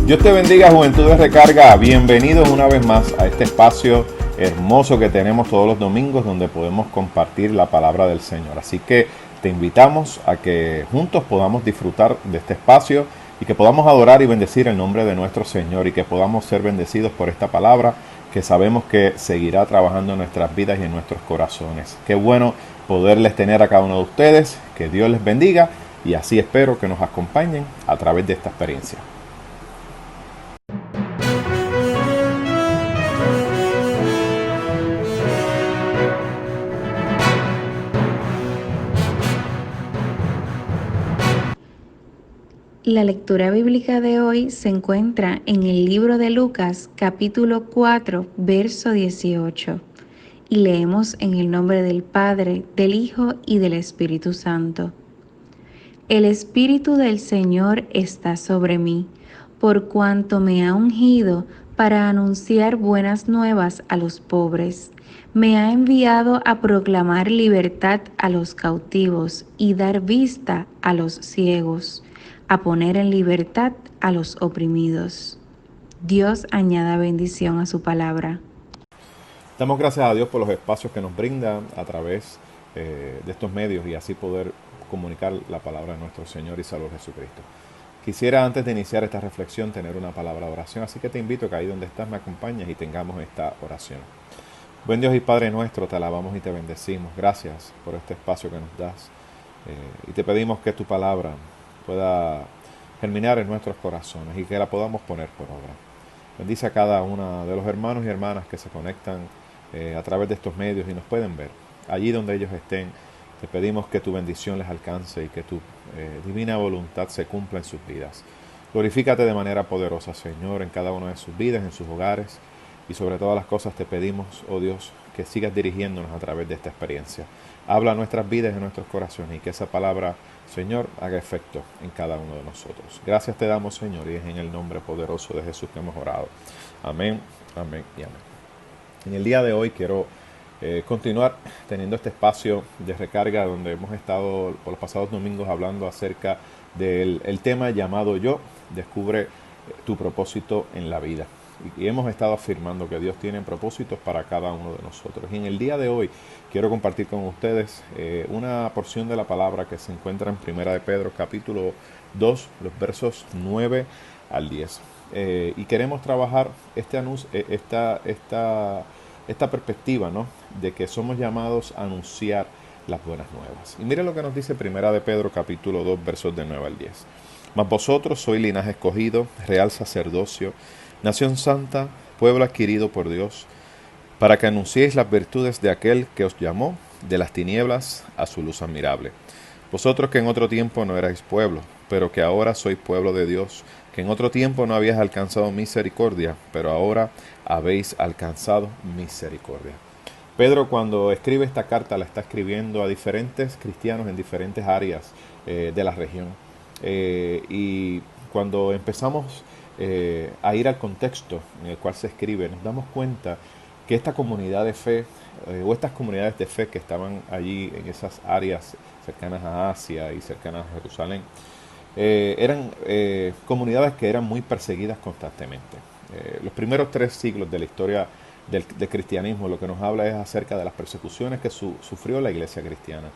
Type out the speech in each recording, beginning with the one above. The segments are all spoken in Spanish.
Dios te bendiga, Juventud de Recarga. Bienvenidos una vez más a este espacio hermoso que tenemos todos los domingos donde podemos compartir la palabra del Señor. Así que te invitamos a que juntos podamos disfrutar de este espacio y que podamos adorar y bendecir el nombre de nuestro Señor y que podamos ser bendecidos por esta palabra que sabemos que seguirá trabajando en nuestras vidas y en nuestros corazones. Qué bueno poderles tener a cada uno de ustedes. Que Dios les bendiga y así espero que nos acompañen a través de esta experiencia. La lectura bíblica de hoy se encuentra en el libro de Lucas, capítulo 4, verso 18, y leemos en el nombre del Padre, del Hijo y del Espíritu Santo. El Espíritu del Señor está sobre mí, por cuanto me ha ungido para anunciar buenas nuevas a los pobres. Me ha enviado a proclamar libertad a los cautivos y dar vista a los ciegos, a poner en libertad a los oprimidos. Dios añada bendición a su palabra. Damos gracias a Dios por los espacios que nos brinda a través de estos medios y así poder comunicar la palabra de nuestro Señor y Salvador Jesucristo. Quisiera antes de iniciar esta reflexión tener una palabra de oración, así que te invito a que ahí donde estás me acompañes y tengamos esta oración. Buen Dios y Padre nuestro, te alabamos y te bendecimos. Gracias por este espacio que nos das y te pedimos que tu palabra pueda germinar en nuestros corazones y que la podamos poner por obra. Bendice a cada uno de los hermanos y hermanas que se conectan a través de estos medios y nos pueden ver. Allí donde ellos estén, te pedimos que tu bendición les alcance y que tu divina voluntad se cumpla en sus vidas. Glorifícate de manera poderosa, Señor, en cada una de sus vidas, en sus hogares. Y sobre todas las cosas te pedimos, oh Dios, que sigas dirigiéndonos a través de esta experiencia. Habla a nuestras vidas y a nuestros corazones y que esa palabra, Señor, haga efecto en cada uno de nosotros. Gracias te damos, Señor, y es en el nombre poderoso de Jesús que hemos orado. Amén, amén y amén. En el día de hoy quiero continuar teniendo este espacio de recarga donde hemos estado por los pasados domingos hablando acerca del tema llamado Yo, descubre tu propósito en la vida. Y hemos estado afirmando que Dios tiene propósitos para cada uno de nosotros. Y en el día de hoy quiero compartir con ustedes una porción de la palabra que se encuentra en Primera de Pedro, capítulo 2, los versos 9 al 10. Y queremos trabajar esta perspectiva, ¿no?, de que somos llamados a anunciar las buenas nuevas. Y mire lo que nos dice Primera de Pedro, capítulo 2, versos de 9 al 10. Mas vosotros sois linaje escogido, real sacerdocio, nación santa, pueblo adquirido por Dios, para que anunciéis las virtudes de aquel que os llamó de las tinieblas a su luz admirable. Vosotros que en otro tiempo no erais pueblo, pero que ahora sois pueblo de Dios, que en otro tiempo no habíais alcanzado misericordia, pero ahora habéis alcanzado misericordia. Pedro, cuando escribe esta carta, la está escribiendo a diferentes cristianos en diferentes áreas de la región. Y cuando empezamos a ir al contexto en el cual se escribe, nos damos cuenta que esta comunidad de fe o estas comunidades de fe que estaban allí en esas áreas cercanas a Asia y cercanas a Jerusalén eran comunidades que eran muy perseguidas constantemente. Los primeros 3 siglos de la historia del cristianismo lo que nos habla es acerca de las persecuciones que sufrió la iglesia cristiana,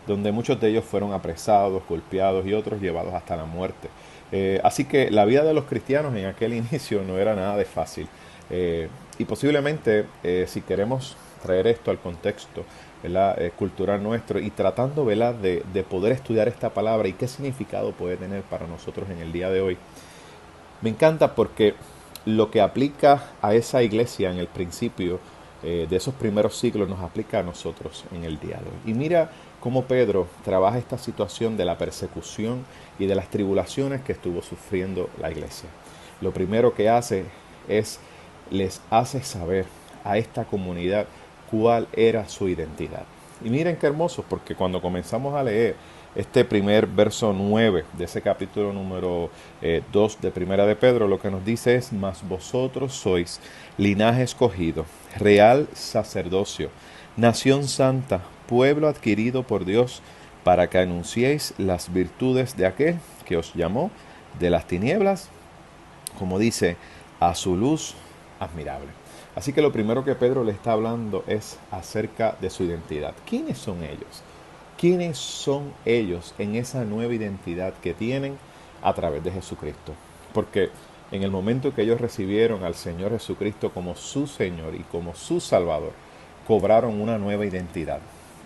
donde muchos de ellos fueron apresados, golpeados y otros llevados hasta la muerte. Así que la vida de los cristianos en aquel inicio no era nada de fácil. Y posiblemente, si queremos traer esto al contexto, ¿verdad?, cultural nuestro y tratando, ¿verdad?, de poder estudiar esta palabra y qué significado puede tener para nosotros en el día de hoy, me encanta porque lo que aplica a esa iglesia en el principio de esos primeros siglos nos aplica a nosotros en el día de hoy. Y mira cómo Pedro trabaja esta situación de la persecución y de las tribulaciones que estuvo sufriendo la iglesia. Lo primero que hace es les hace saber a esta comunidad cuál era su identidad. Y miren qué hermoso, porque cuando comenzamos a leer este primer verso 9 de ese capítulo número 2 de Primera de Pedro, lo que nos dice es: mas vosotros sois linaje escogido, real sacerdocio, nación santa, pueblo adquirido por Dios, para que anunciéis las virtudes de aquel que os llamó de las tinieblas como dice, a su luz admirable. Así que lo primero que Pedro le está hablando es acerca de su identidad. ¿Quiénes son ellos? ¿Quiénes son ellos en esa nueva identidad que tienen a través de Jesucristo? Porque en el momento que ellos recibieron al Señor Jesucristo como su Señor y como su Salvador, cobraron una nueva identidad.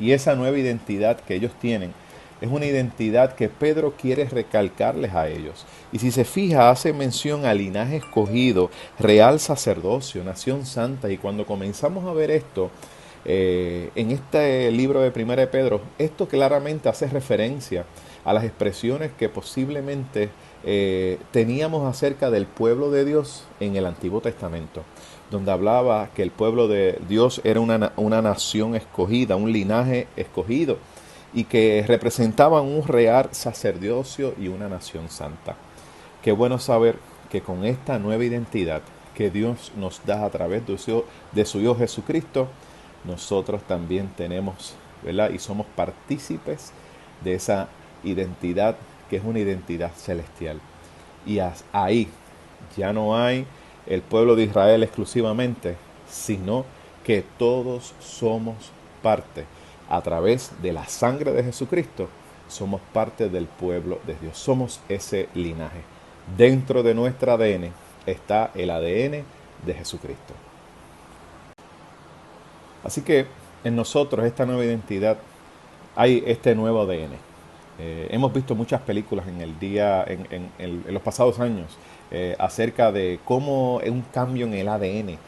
Y esa nueva identidad que ellos tienen es una identidad que Pedro quiere recalcarles a ellos. Y si se fija, hace mención al linaje escogido, real sacerdocio, nación santa. Y cuando comenzamos a ver esto, en este libro de Primera de Pedro, esto claramente hace referencia a las expresiones que posiblemente teníamos acerca del pueblo de Dios en el Antiguo Testamento, donde hablaba que el pueblo de Dios era una nación escogida, un linaje escogido, y que representaban un real sacerdocio y una nación santa. Qué bueno saber que con esta nueva identidad que Dios nos da a través de su Hijo Jesucristo, nosotros también tenemos, ¿verdad? Y somos partícipes de esa identidad que es una identidad celestial. Y ahí ya no hay el pueblo de Israel exclusivamente, sino que todos somos parte. A través de la sangre de Jesucristo, somos parte del pueblo de Dios. Somos ese linaje. Dentro de nuestro ADN está el ADN de Jesucristo. Así que en nosotros, esta nueva identidad, hay este nuevo ADN. Hemos visto muchas películas en los pasados años acerca de cómo un cambio en el ADN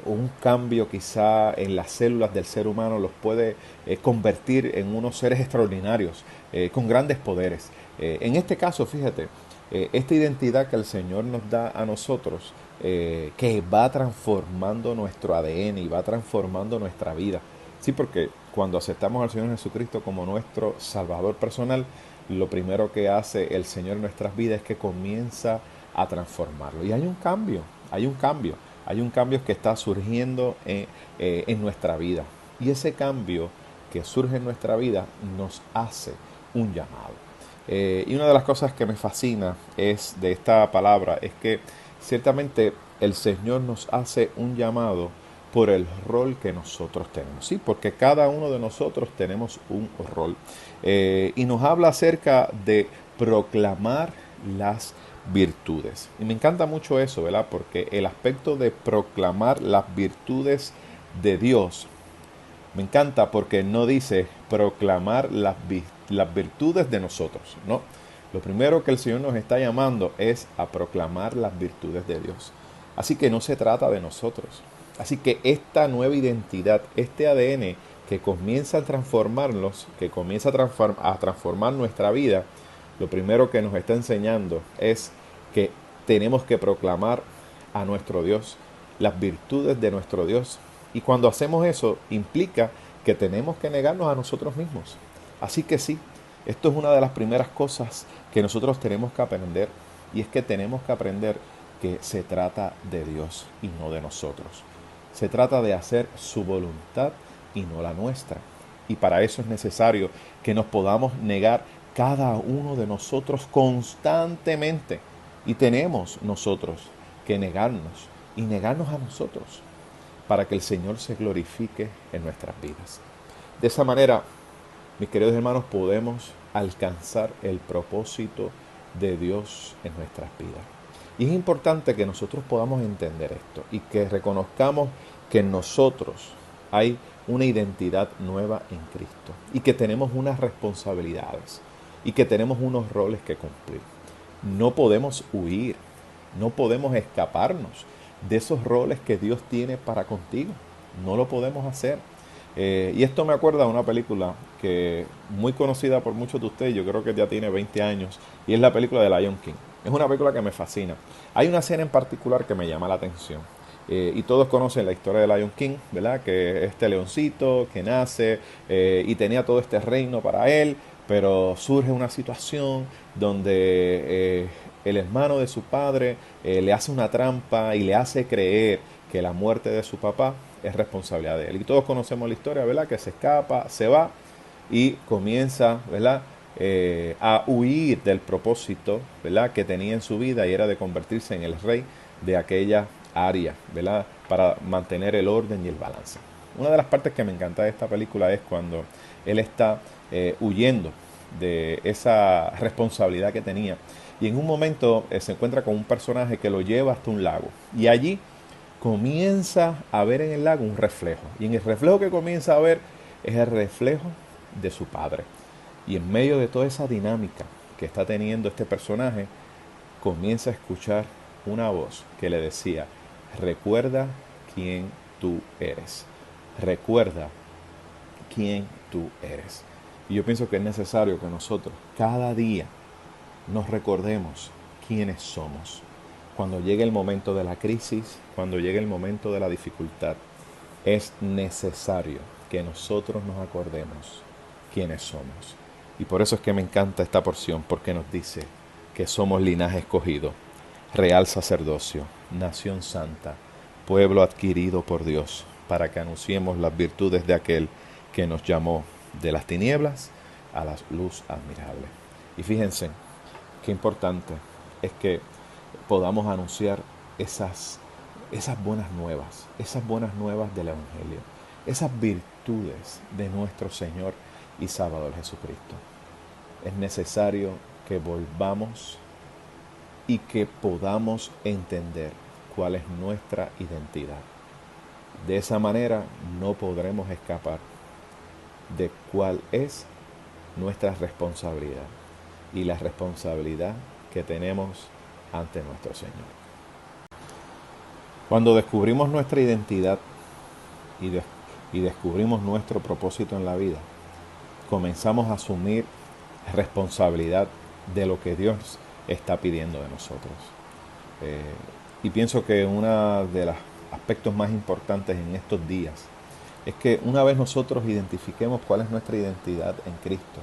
o un cambio quizá en las células del ser humano los puede convertir en unos seres extraordinarios, con grandes poderes. En este caso, fíjate, esta identidad que el Señor nos da a nosotros, que va transformando nuestro ADN y va transformando nuestra vida. Sí, porque cuando aceptamos al Señor Jesucristo como nuestro Salvador personal, lo primero que hace el Señor en nuestras vidas es que comienza a transformarlo. Y hay un cambio, hay un cambio que está surgiendo en nuestra vida. Y ese cambio que surge en nuestra vida nos hace un llamado. Y una de las cosas que me fascina es de esta palabra es que ciertamente el Señor nos hace un llamado por el rol que nosotros tenemos. Sí, porque cada uno de nosotros tenemos un rol. Y nos habla acerca de proclamar las virtudes. Y me encanta mucho eso, ¿verdad? Porque el aspecto de proclamar las virtudes de Dios me encanta porque no dice proclamar las virtudes de nosotros, ¿no? Lo primero que el Señor nos está llamando es a proclamar las virtudes de Dios. Así que no se trata de nosotros. Así que esta nueva identidad, este ADN que comienza a transformarnos, que comienza a transformar nuestra vida, lo primero que nos está enseñando es que tenemos que proclamar a nuestro Dios, las virtudes de nuestro Dios. Y cuando hacemos eso, implica que tenemos que negarnos a nosotros mismos. Así que sí, esto es una de las primeras cosas que nosotros tenemos que aprender. Y es que tenemos que aprender que se trata de Dios y no de nosotros. Se trata de hacer su voluntad y no la nuestra. Y para eso es necesario que nos podamos negar cada uno de nosotros constantemente. Y tenemos nosotros que negarnos y negarnos a nosotros para que el Señor se glorifique en nuestras vidas. De esa manera, mis queridos hermanos, podemos alcanzar el propósito de Dios en nuestras vidas. Y es importante que nosotros podamos entender esto y que reconozcamos que en nosotros hay una identidad nueva en Cristo y que tenemos unas responsabilidades y que tenemos unos roles que cumplir. No podemos huir, no podemos escaparnos de esos roles que Dios tiene para contigo. No lo podemos hacer. Y esto me acuerda de una película que muy conocida por muchos de ustedes, yo creo que ya tiene 20 años, y es la película de Lion King. Es una película que me fascina. Hay una escena en particular que me llama la atención. Y todos conocen la historia de Lion King, ¿verdad? Que este leoncito que nace y tenía todo este reino para él, pero surge una situación donde el hermano de su padre le hace una trampa y le hace creer que la muerte de su papá es responsabilidad de él. Y todos conocemos la historia, ¿verdad? Que se escapa, se va y comienza, ¿verdad? a huir del propósito, ¿verdad?, que tenía en su vida, y era de convertirse en el rey de aquella área, ¿verdad?, para mantener el orden y el balance. Una de las partes que me encanta de esta película es cuando él está huyendo de esa responsabilidad que tenía, y en un momento se encuentra con un personaje que lo lleva hasta un lago, y allí comienza a ver en el lago un reflejo, y en el reflejo que comienza a ver es el reflejo de su padre. Y en medio de toda esa dinámica que está teniendo este personaje, comienza a escuchar una voz que le decía: recuerda quién tú eres, recuerda quién tú eres. Y yo pienso que es necesario que nosotros cada día nos recordemos quiénes somos. Cuando llegue el momento de la crisis, cuando llegue el momento de la dificultad, es necesario que nosotros nos acordemos quiénes somos. Y por eso es que me encanta esta porción, porque nos dice que somos linaje escogido, real sacerdocio, nación santa, pueblo adquirido por Dios, para que anunciemos las virtudes de aquel que nos llamó de las tinieblas a la luz admirable. Y fíjense qué importante es que podamos anunciar esas buenas nuevas del Evangelio, esas virtudes de nuestro Señor y Salvador Jesucristo. Es necesario que volvamos y que podamos entender cuál es nuestra identidad. De esa manera no podremos escapar de cuál es nuestra responsabilidad y la responsabilidad que tenemos ante nuestro Señor. Cuando descubrimos nuestra identidad y descubrimos nuestro propósito en la vida, comenzamos a asumir responsabilidad de lo que Dios está pidiendo de nosotros. Y pienso que uno de los aspectos más importantes en estos días es que una vez nosotros identifiquemos cuál es nuestra identidad en Cristo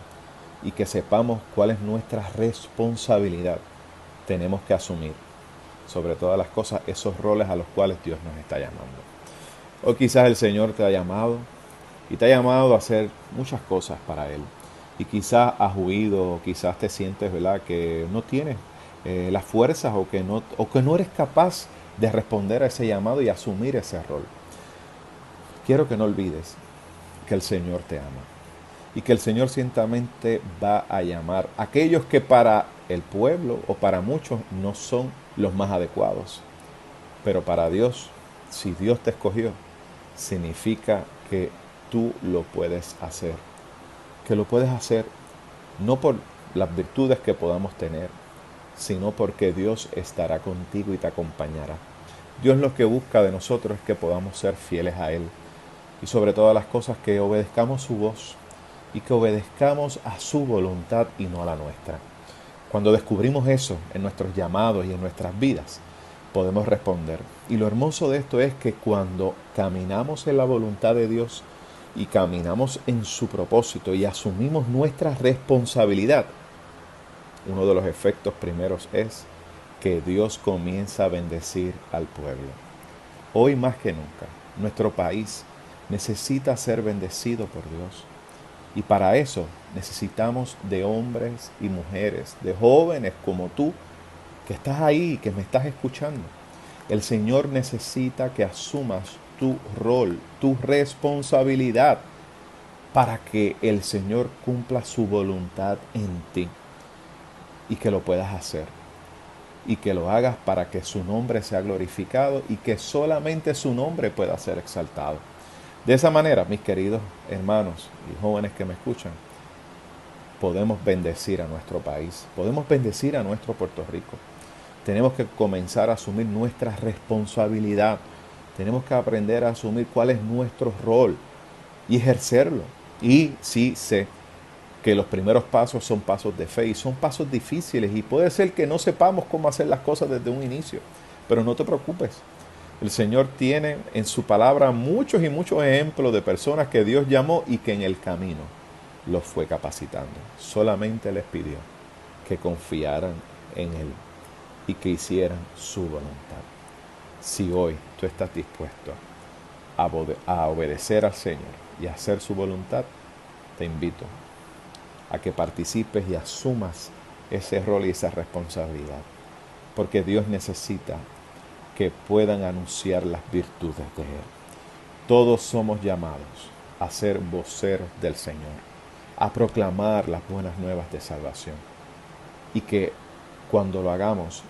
y que sepamos cuál es nuestra responsabilidad, tenemos que asumir sobre todas las cosas esos roles a los cuales Dios nos está llamando. O quizás el Señor te ha llamado y te ha llamado a hacer muchas cosas para Él. Y quizás has huido, o quizás te sientes, ¿verdad?, que no tienes las fuerzas o que no eres capaz de responder a ese llamado y asumir ese rol. Quiero que no olvides que el Señor te ama y que el Señor ciertamente va a llamar a aquellos que para el pueblo o para muchos no son los más adecuados. Pero para Dios, si Dios te escogió, significa que tú lo puedes hacer. Que lo puedes hacer no por las virtudes que podamos tener, sino porque Dios estará contigo y te acompañará. Dios lo que busca de nosotros es que podamos ser fieles a Él. Y sobre todas las cosas, que obedezcamos su voz y que obedezcamos a su voluntad y no a la nuestra. Cuando descubrimos eso en nuestros llamados y en nuestras vidas, podemos responder. Y lo hermoso de esto es que cuando caminamos en la voluntad de Dios y caminamos en su propósito y asumimos nuestra responsabilidad, uno de los efectos primeros es que Dios comienza a bendecir al pueblo. Hoy más que nunca, nuestro país necesita ser bendecido por Dios. Y para eso necesitamos de hombres y mujeres, de jóvenes como tú, que estás ahí, que me estás escuchando. El Señor necesita que asumas tu rol, tu responsabilidad, para que el Señor cumpla su voluntad en ti y que lo puedas hacer. Y que lo hagas para que su nombre sea glorificado y que solamente su nombre pueda ser exaltado. De esa manera, mis queridos hermanos y jóvenes que me escuchan, podemos bendecir a nuestro país, podemos bendecir a nuestro Puerto Rico. Tenemos que comenzar a asumir nuestra responsabilidad. Tenemos que aprender a asumir cuál es nuestro rol y ejercerlo. Y sí sé que los primeros pasos son pasos de fe y son pasos difíciles y puede ser que no sepamos cómo hacer las cosas desde un inicio, pero no te preocupes. El Señor tiene en su palabra muchos y muchos ejemplos de personas que Dios llamó y que en el camino los fue capacitando. Solamente les pidió que confiaran en Él y que hicieran su voluntad. Si hoy tú estás dispuesto a obedecer al Señor y a hacer su voluntad, te invito a que participes y asumas ese rol y esa responsabilidad. Porque Dios necesita que puedan anunciar las virtudes de Él. Todos somos llamados a ser voceros del Señor, a proclamar las buenas nuevas de salvación. Y que cuando lo hagamos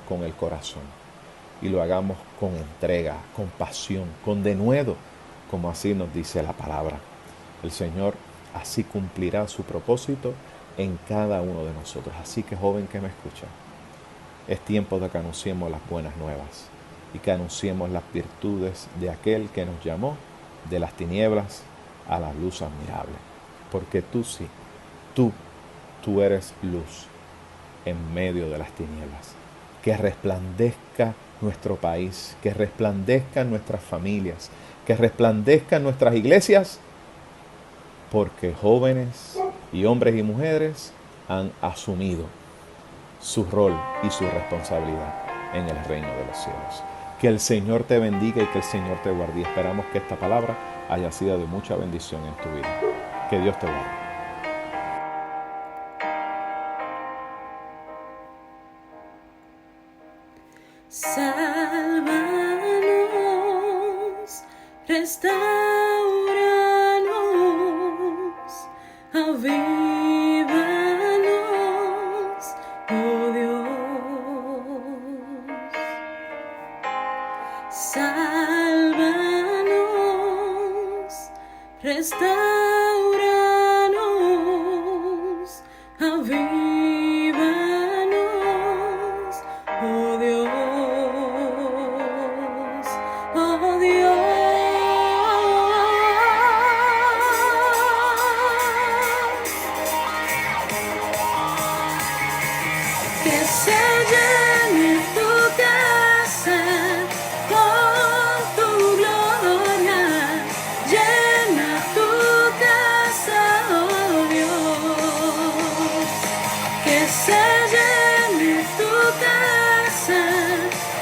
con el corazón. Y lo hagamos con entrega, con pasión, con denuedo, como así nos dice la palabra. El Señor así cumplirá su propósito en cada uno de nosotros. Así que, joven que me escucha, es tiempo de que anunciemos las buenas nuevas y que anunciemos las virtudes de aquel que nos llamó de las tinieblas a la luz admirable. Porque tú sí, tú eres luz en medio de las tinieblas. Que resplandezca nuestro país, que resplandezcan nuestras familias, que resplandezcan nuestras iglesias, porque jóvenes y hombres y mujeres han asumido su rol y su responsabilidad en el reino de los cielos. Que el Señor te bendiga y que el Señor te guarde. Y esperamos que esta palabra haya sido de mucha bendición en tu vida. Que Dios te guarde. Sálvanos, restauranos, avívanos, oh Dios. Sálvanos, restauranos, avívanos, oh Dios. Oh Dios, que se llene tu casa con tu gloria, llena tu casa, oh Dios, que se llene tu casa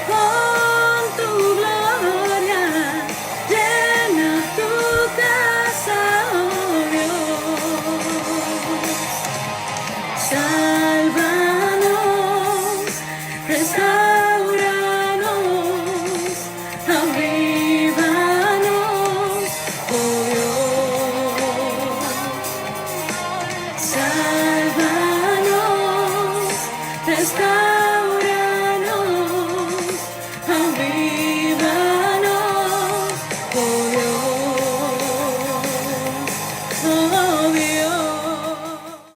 con tu gloria, llena tu casa, oh Dios. Sálvanos, restauranos, avívanos, oh Dios. Sálvanos, restauranos.